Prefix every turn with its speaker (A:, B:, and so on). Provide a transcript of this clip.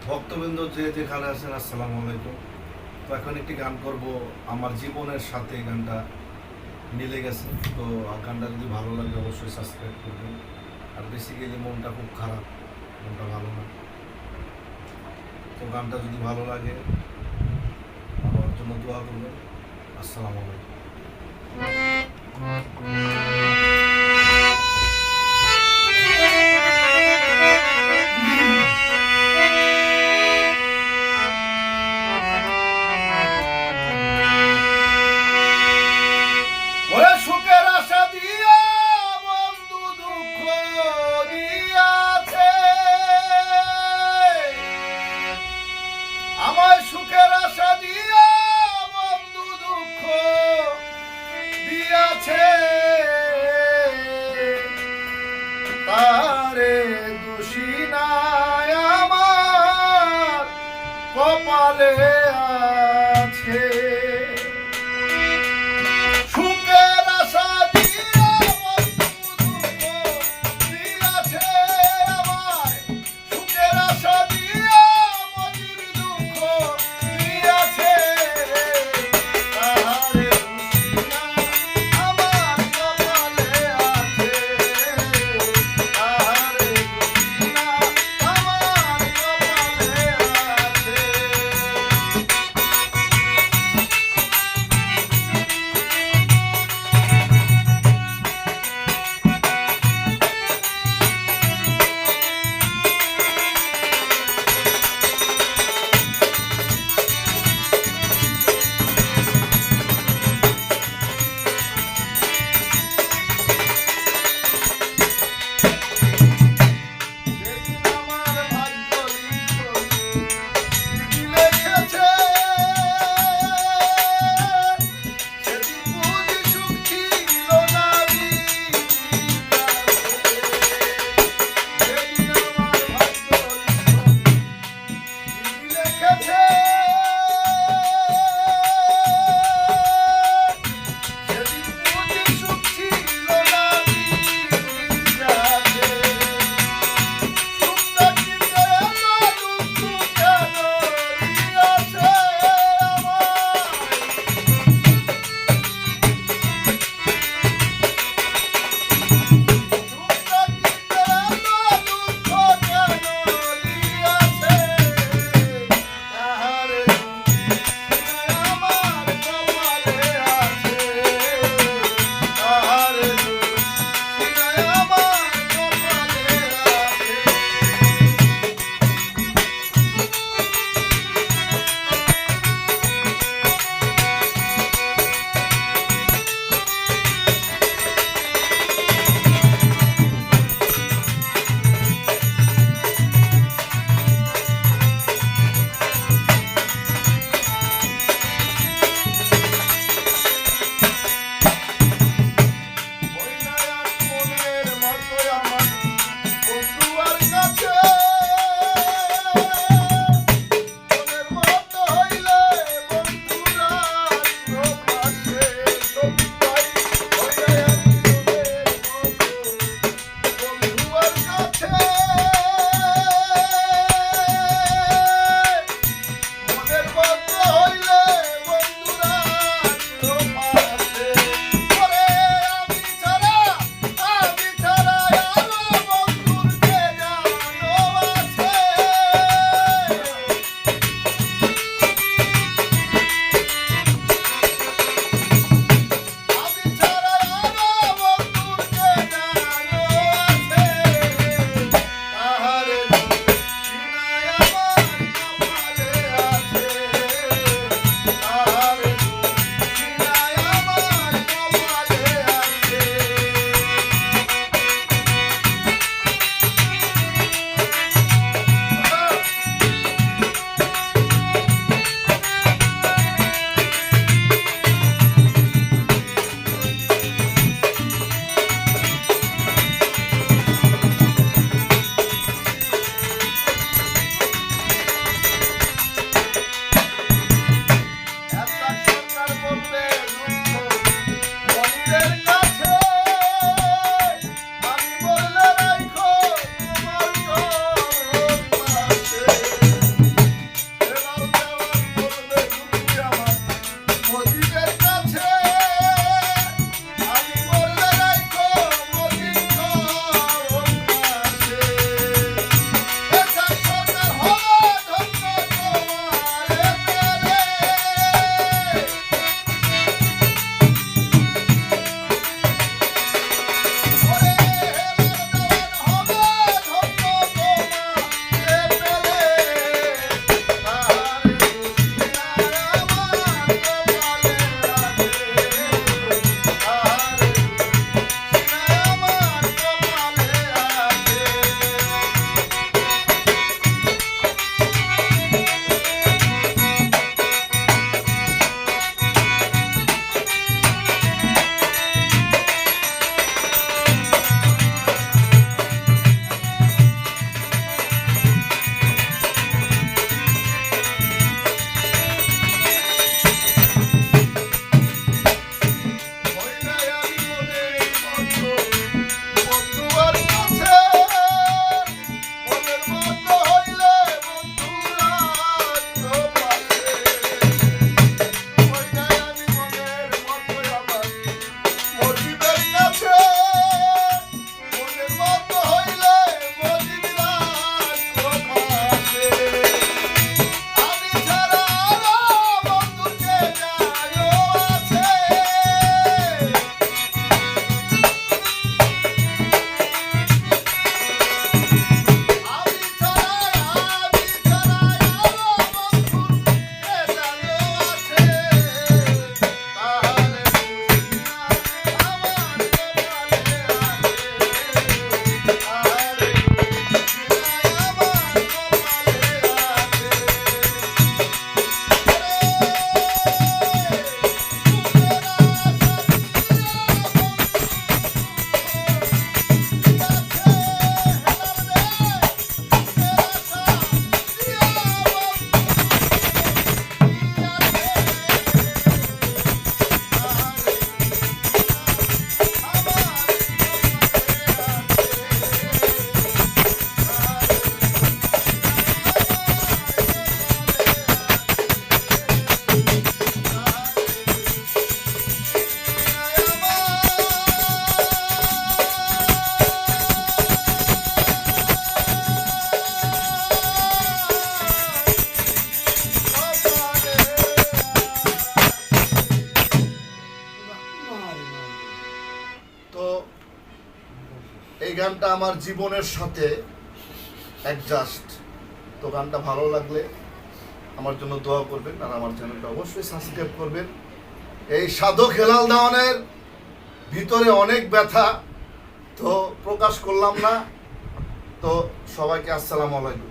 A: ভক্তবৃন্দ যে যেখানে আছেন, আসসালামু আলাইকুম। তো এখন একটি গান করব, আমার জীবনের সাথে গানটা মিলে গেছে। তো গানটা যদি ভালো লাগে অবশ্যই সাবস্ক্রাইব করবেন। আর বেসিক্যালি মনটা খুব খারাপ, মনটা ভালো না। তো গানটা যদি ভালো লাগে আমার জন্য দোয়া করবেন। আসসালামু আলাইকুম। ওরে সুখের আশা দিয়া বন্ধু দুঃখ দিয়াছে, আমায় সুখের আশা দিয়া বন্ধু দুঃখ দিয়াছে। তারে দোষী নাই আমার কপালে আছে। সুখের আশা দিয়া বন্ধু দুঃখ দিয়াছে আমায়, সুখের আশা দিয়া মজির দুঃখ দিয়াছে। তাহারে দোষী নাই আমার কপালে আছে, তাহারে দোষী নাই আমার কপালে আছে। গানটা আমার জীবনের সাথে অ্যাডজাস্ট। তো গানটা ভালো লাগলে আমার জন্য দোয়া করবেন, আর আমার চ্যানেলটা অবশ্যই সাবস্ক্রাইব করবেন। এই সাধক হেলাল দেওয়ানের ভিতরে অনেক ব্যথা, তো প্রকাশ করলাম না। তো সবাইকে আসসালামু আলাইকুম।